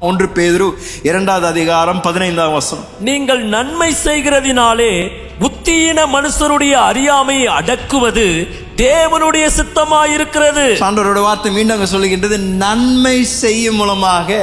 1 பேதுரு 2வது அதிகாரம் 15ஆம் வசனம். நீங்கள் நன்மை செய்கிறதினாலே புத்தியீன மனுஷருடைய அறியாமையை அடக்குவது தேவனுடைய சித்தமாயிருக்கிறது. ஆண்டவருடைய வார்த்தை மீண்டும் சொல்லுகின்றது, நன்மை செய்யும் மூலமாக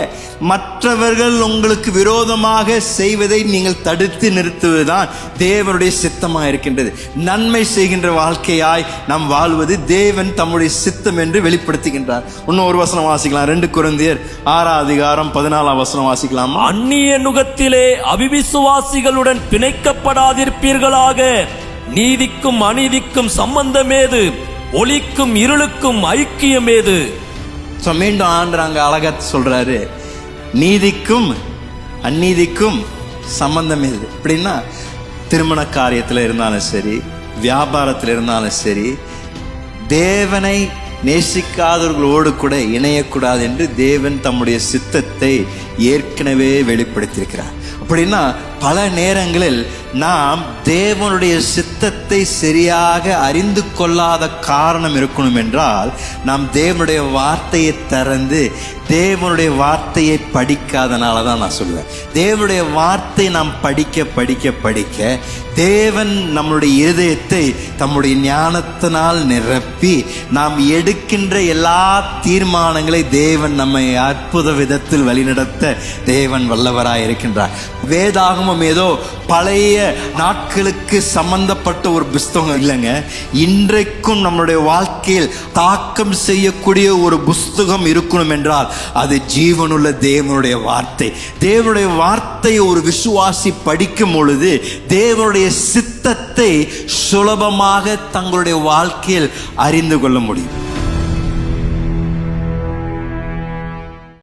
மற்றவர்கள் உங்களுக்கு விரோதமாக செய்வதை நீங்கள் தடுத்து நிறுத்துவதுதான் தேவனுடைய சித்தமாக இருக்கின்றது. நன்மை செய்கின்ற வாழ்க்கையாய் நாம் வாழ்வது தேவன் தம்முடைய சித்தம் என்று வெளிப்படுத்துகின்றார். இன்னும் ஒரு வசனம் வாசிக்கலாம். 2 கொரிந்தியர் 6ஆம் அதிகாரம் 14ஆம் வசனம் வாசிக்கலாம். அந்நிய நுகத்திலே அவிவிசுவாசிகளுடன் பிணைக்கப்படாதிருப்பீர்களாக. நீதிக்கும் அநீதிக்கும் சம்பந்தமேது? ஒளிக்கும் இருளுக்கும் ஐக்கியமேது? மீண்டும் ஆண்டவராங்க அழகா சொல்றாரு, நீதிக்கும் அநீதிக்கும் சம்பந்தம் எது அப்படின்னா, திருமண காரியத்தில் இருந்தாலும் சரி, வியாபாரத்தில் இருந்தாலும் சரி, தேவனை நேசிக்காதவர்களோடு கூட இணையக்கூடாது என்று தேவன் தம்முடைய சித்தத்தை ஏற்கனவே வெளிப்படுத்தியிருக்கிறார். அப்படின்னா பல நேரங்களில் நாம் தேவனுடைய சித்தத்தை சரியாக அறிந்து கொள்ளாத காரணம் இருக்கணும் என்றால், நாம் தேவனுடைய வார்த்தையை திறந்து தேவனுடைய வார்த்தையை படிக்காதனால தான் நான் சொல்லுவேன். தேவனுடைய வார்த்தை நாம் படிக்க படிக்க படிக்க தேவன் நம்முடைய இருதயத்தை தம்முடைய ஞானத்தினால் நிரப்பி நாம் எடுக்கின்ற எல்லா தீர்மானங்களை தேவன் நம்மை அற்புத விதத்தில் வழிநடத்த தேவன் வல்லவராய் இருக்கின்றார். வேதாகமம் ஏதோ பழைய நாட்களுக்கு சம்பந்தப்பட்ட ஒரு புஸ்தகம் இல்லைங்க. இன்றைக்கும் நம்மளுடைய வாழ்க்கையில் தாக்கம் செய்யக்கூடிய ஒரு புஸ்தகம் இருக்கணும் என்றால் அது ஜீவனுள்ள தேவனுடைய வார்த்தை. தேவனுடைய வார்த்தையை ஒரு விசுவாசி படிக்கும் பொழுது தேவனுடைய சித்தத்தை சுலபமாக தங்களுடைய வாழ்க்கையில் அறிந்து கொள்ள முடியும்.